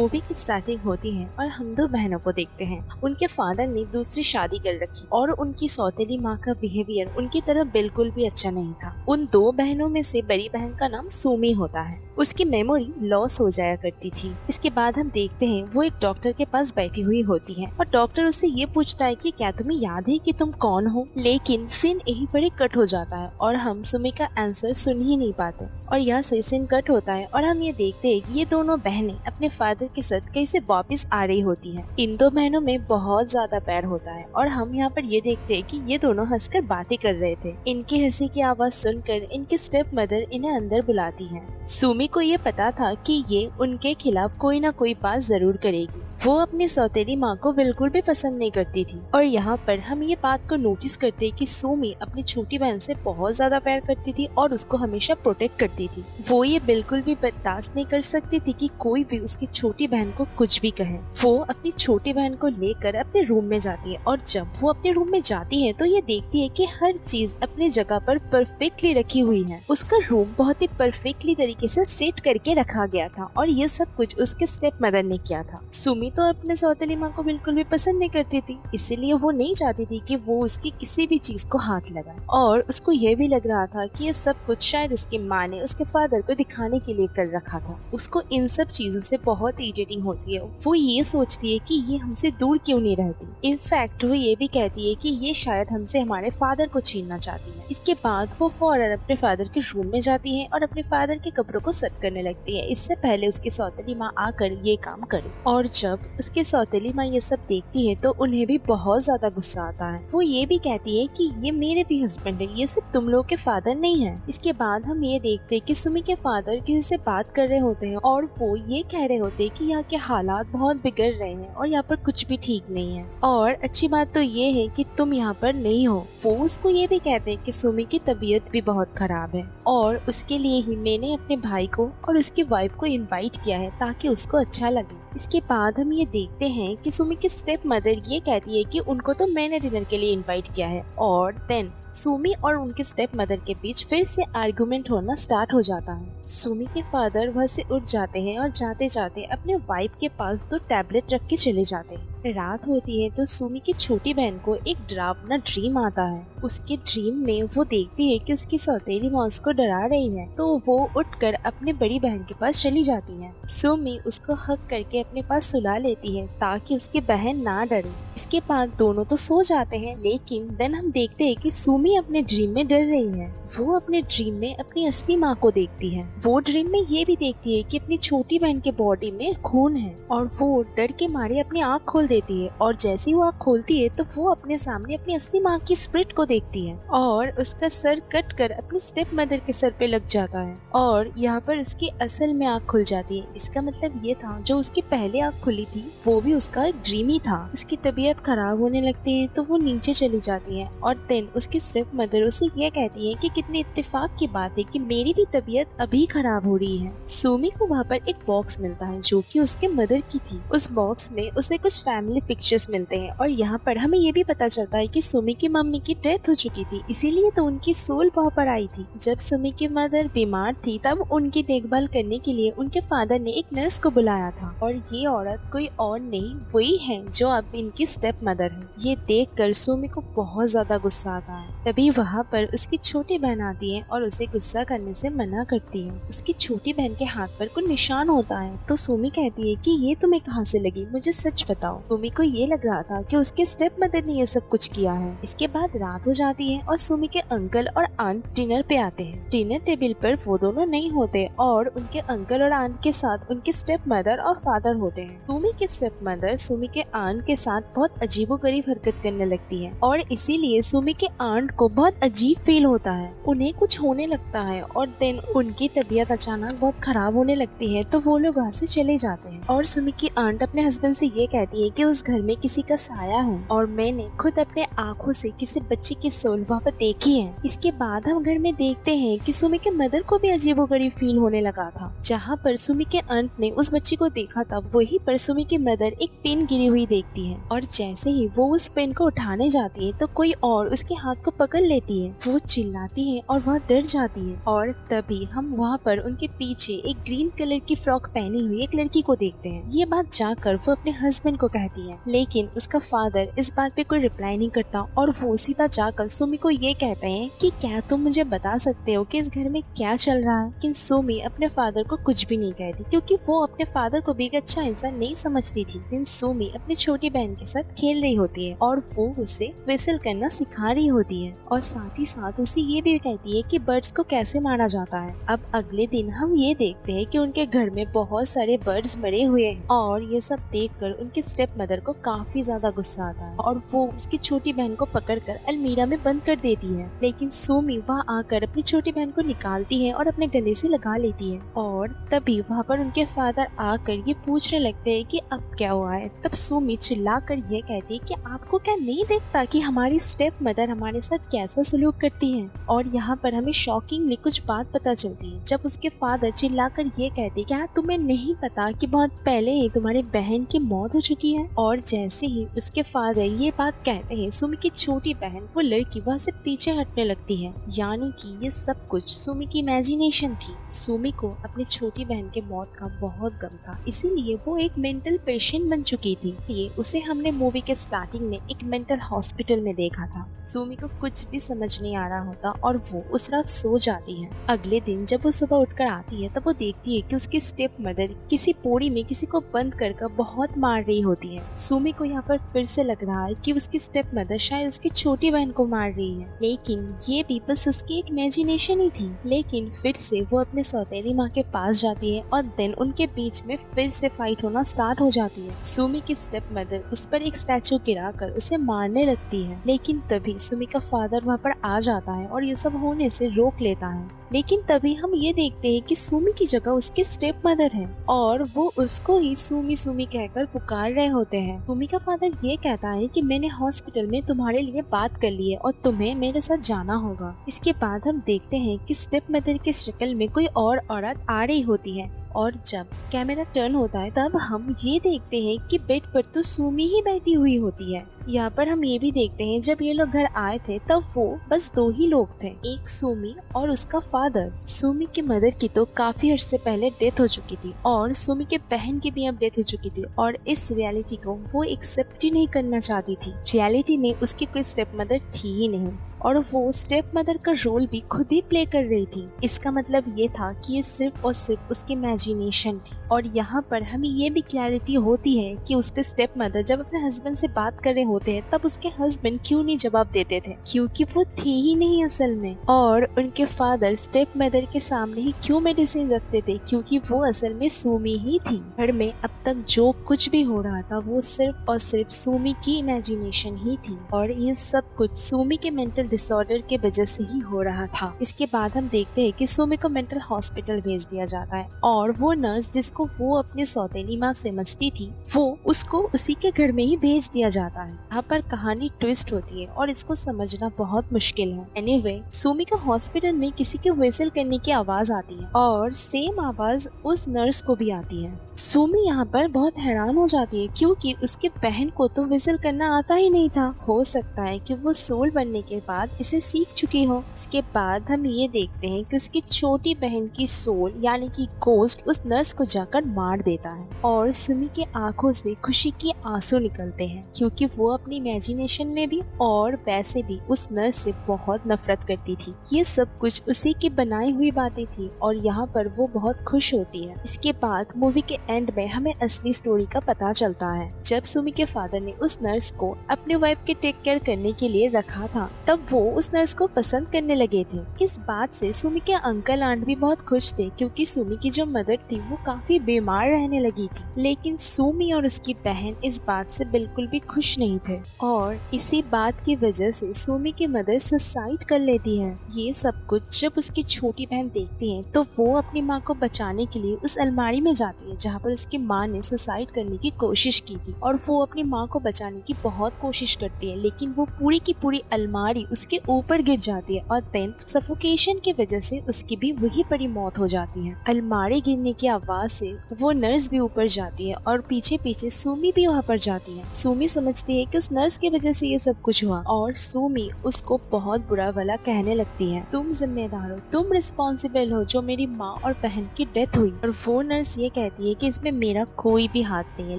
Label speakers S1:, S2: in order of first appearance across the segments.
S1: Movie की starting होती है और हम दो बहनों को देखते हैं। उनके फादर ने दूसरी शादी कर रखी और उनकी सौतेली माँ का बिहेवियर उनकी तरफ बिल्कुल भी अच्छा नहीं था। उन दो बहनों में से बड़ी बहन का नाम सुमी होता है। उसकी मेमोरी लॉस हो जाया करती थी। इसके बाद हम देखते हैं वो एक डॉक्टर के पास बैठी हुई होती है और डॉक्टर उससे ये पूछता है कि क्या तुम्हें याद है कि तुम कौन हो। लेकिन सीन यही पर ही कट हो जाता है और हम सुमी का आंसर सुन ही नहीं पाते और यहाँ से सीन कट होता है और हम ये देखते हैं कि ये दोनों बहनें अपने फादर के साथ कैसे वापस आ रही होती हैं। इन दो बहनों में बहुत ज्यादा प्यार होता है और हम यहाँ पर ये देखते हैं कि ये दोनों हंसकर बातें कर रहे थे। इनकी हंसी की आवाज सुनकर इनकी स्टेप मदर इन्हें अंदर बुलाती है। सुमी को ये पता था कि ये उनके खिलाफ कोई ना कोई बात जरूर करेगी। वो अपनी सौतेली माँ को बिल्कुल भी पसंद नहीं करती थी और यहाँ पर हम ये बात को नोटिस करते हैं कि सुमी अपनी छोटी बहन से बहुत ज्यादा प्यार करती थी और उसको हमेशा प्रोटेक्ट करती थी। वो ये बिल्कुल भी बर्दाश्त नहीं कर सकती थी कि कोई भी उसकी छोटी बहन को कुछ भी कहे। वो अपनी छोटी बहन को लेकर अपने रूम में जाती है और जब वो अपने रूम में जाती है तो ये देखती है कि हर चीज अपनी जगह पर परफेक्टली रखी हुई है। उसका रूम बहुत ही परफेक्टली तरीके से सेट करके रखा गया था और ये सब कुछ उसके स्टेप मदर ने किया था। सुमी तो अपने सौतेली माँ को बिल्कुल भी पसंद नहीं करती थी, इसीलिए वो नहीं चाहती थी कि वो उसकी किसी भी चीज को हाथ लगाए और उसको ये भी लग रहा था कि ये सब कुछ शायद उसकी माँ ने उसके फादर को दिखाने के लिए कर रखा था। उसको इन सब चीजों से बहुत इरिटेटिंग होती है। वो ये सोचती है कि ये हमसे दूर क्यों नहीं रहती। इनफैक्ट वो ये भी कहती है कि ये शायद हमसे हमारे फादर को छीनना चाहती है। इसके बाद वो फौरन अपने फादर के रूम में जाती है और अपने फादर के कपड़ों को सेट करने लगती है, इससे पहले उसकी सौतेली माँ आकर ये काम करे। और जब उसकी सौतेली माँ ये सब देखती है तो उन्हें भी बहुत ज्यादा गुस्सा आता है। वो ये भी कहती है कि ये मेरे भी हस्बैंड है, ये सिर्फ तुम लोग के फादर नहीं है। इसके बाद हम ये देखते हैं कि सुमी के फादर किसी से बात कर रहे होते हैं और वो ये कह रहे होते हैं कि यहाँ के हालात बहुत बिगड़ रहे हैं और यहाँ पर कुछ भी ठीक नहीं है और अच्छी बात तो ये है कि तुम यहाँ पर नहीं हो। वो उसको ये भी कहते हैं कि सुमी की तबीयत भी बहुत खराब है और उसके लिए ही मैंने अपने भाई को और उसकी वाइफ को इनवाइट किया है ताकि उसको अच्छा लगे। इसके बाद हम ये देखते हैं कि सुमी की स्टेप मदर ये कहती है कि उनको तो मैंने डिनर के लिए इनवाइट किया है और देन सुमी और उनके स्टेप मदर के बीच फिर से आर्गुमेंट होना स्टार्ट हो जाता है। सुमी के फादर वहाँ से उठ जाते हैं और जाते जाते अपने वाइफ के पास 2 टैबलेट रख के चले जाते हैं। रात होती है तो सुमी की छोटी बहन को एक डरावना ड्रीम आता है। उसके ड्रीम में वो देखती है कि उसकी सौतेली माँ उसको डरा रही है तो वो उठकर अपने बड़ी बहन के पास चली जाती है। सुमी उसको हक करके अपने पास सुला लेती है ताकि उसकी बहन ना डरे। इसके बाद दोनों तो सो जाते हैं, लेकिन देन हम देखते हैं कि सुमी अपने ड्रीम में डर रही है। वो अपने ड्रीम में अपनी असली माँ को देखती है। वो ड्रीम में ये भी देखती है कि अपनी छोटी बहन के बॉडी में खून है और वो डर के मारे अपनी आँख खोल देती है और जैसे ही वो आँख खोलती है तो वो अपने सामने अपनी असली माँ की स्प्रिट को देखती है और उसका सर कट कर अपनी स्टेप मदर के सर पे लग जाता है और यहाँ पर उसकी असल में आँख खुल जाती है। इसका मतलब ये था जो उसकी पहले आँख खुली थी वो भी उसका एक ड्रीम ही था। उसकी तबीयत खराब होने लगती है तो वो नीचे चली जाती है और देन उसकी स्टेप मदर उसे ये कहती है कि कितनी इत्तेफाक की बात है कि मेरी भी तबीयत अभी खराब हो रही है। सुमी को वहाँ पर एक बॉक्स मिलता है जो कि उसके मदर की थी। उस बॉक्स में उसे कुछ फैमिली पिक्चर्स मिलते हैं और यहाँ पर हमें ये भी पता चलता है कि सुमी की मम्मी की डेथ हो चुकी थी, इसीलिए तो उनकी सोल वहाँ पर आई थी। जब सुमी की मदर बीमार थी तब उनकी देखभाल करने के लिए उनके फादर ने एक नर्स को बुलाया था और ये औरत कोई और नहीं वही है जो अब इनकी स्टेप मदर है। ये देख कर सुमी को बहुत ज्यादा गुस्सा आता है। तभी वहाँ पर उसकी छोटी बहन आती है और उसे गुस्सा करने से मना करती है। उसकी छोटी बहन के हाथ पर कुछ निशान होता है तो सुमी कहती है कि ये तुम्हें कहाँ से लगी, मुझे सच बताओ। सुमी को ये लग रहा था कि उसके स्टेप मदर ने ये सब कुछ किया है। इसके बाद रात हो जाती है और सुमी के अंकल और आंट डिनर पे आते हैं। डिनर टेबल पर वो दोनों नहीं होते और उनके अंकल और आंट के साथ उनके स्टेप मदर और फादर होते हैं। सुमी के स्टेप मदर सुमी के आंट के साथ बहुत अजीबोगरीब हरकत करने लगती है और इसीलिए सुमी के आंट को बहुत अजीब फील होता है। उन्हें कुछ होने लगता है और देन उनकी तबीयत अचानक बहुत खराब होने लगती है तो वो लोग वहाँ से चले जाते हैं और सुमी की आंट अपने हस्बैंड से ये कहती है कि उस घर में किसी का साया है और मैंने खुद अपने आँखों से किसी बच्चे की सोल वहाँ पर देखी है। इसके बाद हम घर में देखते हैं कि सुमी के मदर को भी अजीबोगरीब फील होने लगा था। जहाँ पर सुमी के आंट ने उस बच्ची को देखा था वहीं पर सुमी की मदर एक पिन गिरी हुई देखती है और जैसे ही वो उस पेन को उठाने जाती है तो कोई और उसके हाथ को पकड़ लेती है। वो चिल्लाती है और वह डर जाती है और तभी हम वहाँ पर उनके पीछे एक ग्रीन कलर की फ्रॉक पहनी हुई एक लड़की को देखते हैं। ये बात जाकर वो अपने हस्बैंड को कहती है, लेकिन उसका फादर इस बात पे कोई रिप्लाई नहीं करता और वो सीधा जाकर सुमी को ये कहते हैं कि क्या तुम मुझे बता सकते हो कि इस घर में क्या चल रहा है। लेकिन सुमी अपने फादर को कुछ भी नहीं कहती क्योंकि वो अपने फादर को भी एक अच्छा इंसान नहीं समझती थी। दिन सुमी अपनी छोटी बहन के साथ खेल रही होती है और वो उसे विसल करना सिखा रही होती है और साथ ही साथ उसे ये भी कहती है कि बर्ड्स को कैसे मारा जाता है। अब अगले दिन हम ये देखते हैं कि उनके घर में बहुत सारे बर्ड्स मरे हुए हैं और ये सब देखकर उनके स्टेप मदर को काफी ज्यादा गुस्सा आता है और वो उसकी छोटी बहन को पकड़कर अलमीरा में बंद कर देती है। लेकिन सुमी वहाँ आकर अपनी छोटी बहन को निकालती है और अपने गले से लगा लेती है और तभी वहाँ पर उनके फादर आकर ये पूछने लगते हैं कि अब क्या हुआ है। तब सुमी चिल्लाकर ये कहती है कि आपको क्या नहीं देखता कि हमारी स्टेप मदर हमारे साथ कैसा सलूक करती है। और यहाँ पर हमें शॉकिंगली कुछ बात पता चलती है जब उसके फादर चिल्लाकर ये कहते क्या तुम्हें नहीं पता कि बहुत पहले ही तुम्हारी बहन की मौत हो चुकी है। और जैसे ही उसके फादर ये बात कहते हैं सुमी की छोटी बहन वो लड़की वहाँ से पीछे हटने लगती है, यानी कि ये सब कुछ सुमी की इमेजिनेशन थी। सुमी को अपनी छोटी बहन के मौत का बहुत गम था, इसीलिए वो एक मेंटल पेशेंट बन चुकी थी। ये उसे हमने मूवी के स्टार्टिंग में एक मेंटल हॉस्पिटल में देखा था। सुमी को कुछ भी समझ नहीं आ रहा होता और वो उस रात सो जाती है। अगले दिन जब वो सुबह उठकर आती है तब वो देखती है कि उसकी स्टेप मदर किसी पौड़ी में किसी को बंद कर बहुत मार रही होती है। सुमी को यहाँ पर फिर से लग रहा है कि उसकी स्टेप मदर शायद उसकी छोटी बहन को मार रही है, लेकिन ये भी बस उसकी एक इमेजिनेशन ही थी। लेकिन फिर से वो अपने सौतेली माँ के पास जाती है और दिन उनके बीच में फिर से फाइट होना स्टार्ट हो जाती है। सुमी की स्टेप मदर उस पर एक स्टैचू गिराकर उसे मारने लगती है, लेकिन तभी सुमी का फादर वहाँ पर आ जाता है और ये सब होने से रोक लेता है। लेकिन तभी हम ये देखते हैं कि सुमी की जगह उसकी स्टेप मदर है और वो उसको ही सुमी सुमी कहकर पुकार रहे होते हैं। सुमी का फादर ये कहता है कि मैंने हॉस्पिटल में तुम्हारे लिए बात कर ली है और तुम्हें मेरे साथ जाना होगा। इसके बाद हम देखते हैं कि स्टेप मदर की शक्ल में कोई और औरत आ रही होती है और जब कैमरा टर्न होता है तब हम ये देखते हैं कि बेड पर तो सुमी ही बैठी हुई होती है। यहाँ पर हम ये भी देखते हैं जब ये लोग घर आए थे तब वो बस 2 ही लोग थे, एक सुमी और उसका फादर। सुमी की मदर की तो काफी अर्से पहले डेथ हो चुकी थी और सुमी के बहन की भी अब डेथ हो चुकी थी और इस रियलिटी को वो एक्सेप्ट ही नहीं करना चाहती थी। रियलिटी में उसकी कोई स्टेप मदर थी ही नहीं और वो स्टेप मदर का रोल भी खुद ही प्ले कर रही थी। इसका मतलब ये था कि ये सिर्फ और सिर्फ उसकी इमेजिनेशन थी। और यहाँ पर हमें ये भी क्लैरिटी होती है कि उसके स्टेप मदर जब अपने हस्बैंड से बात कर रहे होते हैं तब उसके हस्बैंड क्यों नहीं जवाब देते थे, क्योंकि वो थी ही नहीं असल में। और उनके फादर स्टेप मदर के सामने ही क्यों मेडिसिन रखते थे, क्योंकि वो असल में सुमी ही थी। घर में अब तक जो कुछ भी हो रहा था वो सिर्फ और सिर्फ सुमी की इमेजिनेशन ही थी और ये सब कुछ सुमी के मेंटल डिसऑर्डर के वजह से ही हो रहा था। इसके बाद हम देखते हैं कि सुमी को मेंटल हॉस्पिटल भेज दिया जाता है और वो नर्स जिसको वो अपनी सौतेली माँ समझती थी वो उसको उसी के घर में ही भेज दिया जाता है। यहाँ पर कहानी ट्विस्ट होती है और इसको समझना बहुत मुश्किल है। एनीवे, सुमी को हॉस्पिटल में किसी के विसल करने की आवाज आती है और सेम आवाज उस नर्स को भी आती है। सुमी यहाँ पर बहुत हैरान हो जाती है क्योंकि उसके बहन को तो विसल करना आता ही नहीं था। हो सकता है कि वो सोल बनने के बाद इसे सीख चुकी हो। इसके बाद हम ये देखते हैं कि उसकी छोटी बहन की सोल यानी कि गोस्ट उस नर्स को जाकर मार देता है और सुमी के आंखों से खुशी के आंसू निकलते हैं क्योंकि वो अपनी इमेजिनेशन में भी और वैसे भी उस नर्स से बहुत नफरत करती थी। ये सब कुछ उसी की बनाई हुई बातें थी और यहाँ पर वो बहुत खुश होती है। इसके बाद मूवी के एंड में हमें असली स्टोरी का पता चलता है। जब सुमी के फादर ने उस नर्स को अपने वाइफ के टेक केयर करने के लिए रखा था तब वो उस नर्स को पसंद करने लगे थे। इस बात से सुमी के अंकल आंट भी बहुत खुश थे क्योंकि सुमी की जो मदर थी वो काफी बीमार रहने लगी थी। लेकिन सुमी और उसकी बहन इस बात से बिल्कुल भी खुश नहीं थे और इसी बात की वजह से सुमी की मदर सुसाइड कर लेती है। ये सब कुछ जब उसकी छोटी बहन देखती है तो वो अपनी माँ को बचाने के लिए उस अलमारी में जाती है जहाँ पर उसकी माँ ने सुसाइड करने की कोशिश की थी और वो अपनी माँ को बचाने की बहुत कोशिश करती है, लेकिन वो पूरी की पूरी अलमारी उसके ऊपर गिर जाती है और देन सफोकेशन की वजह से उसकी भी वही पड़ी मौत हो जाती है। अलमारी गिरने की आवाज से वो नर्स भी ऊपर जाती है और पीछे पीछे सुमी भी वहाँ पर जाती है। सुमी समझती है कि उस नर्स की वजह से ये सब कुछ हुआ और सुमी उसको बहुत बुरा भला कहने लगती है, तुम जिम्मेदार हो, तुम रिस्पॉन्सिबल हो जो मेरी माँ और बहन की डेथ हुई। और वो नर्स ये कहती है कि इसमें मेरा कोई भी हाथ नहीं है,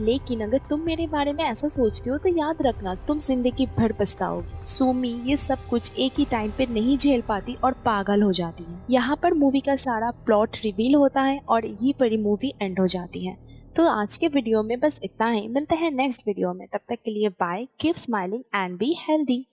S1: लेकिन अगर तुम मेरे बारे में ऐसा सोचती हो तो याद रखना तुम जिंदगी भर पछताओगी। सुमी ये सब कुछ एक ही टाइम पे नहीं झेल पाती और पागल हो जाती है। यहाँ पर मूवी का सारा प्लॉट रिवील होता है और ये बड़ी मूवी एंड हो जाती है। तो आज के वीडियो में बस इतना ही, मिलते हैं नेक्स्ट वीडियो में, तब तक के लिए bye, keep smiling and be healthy.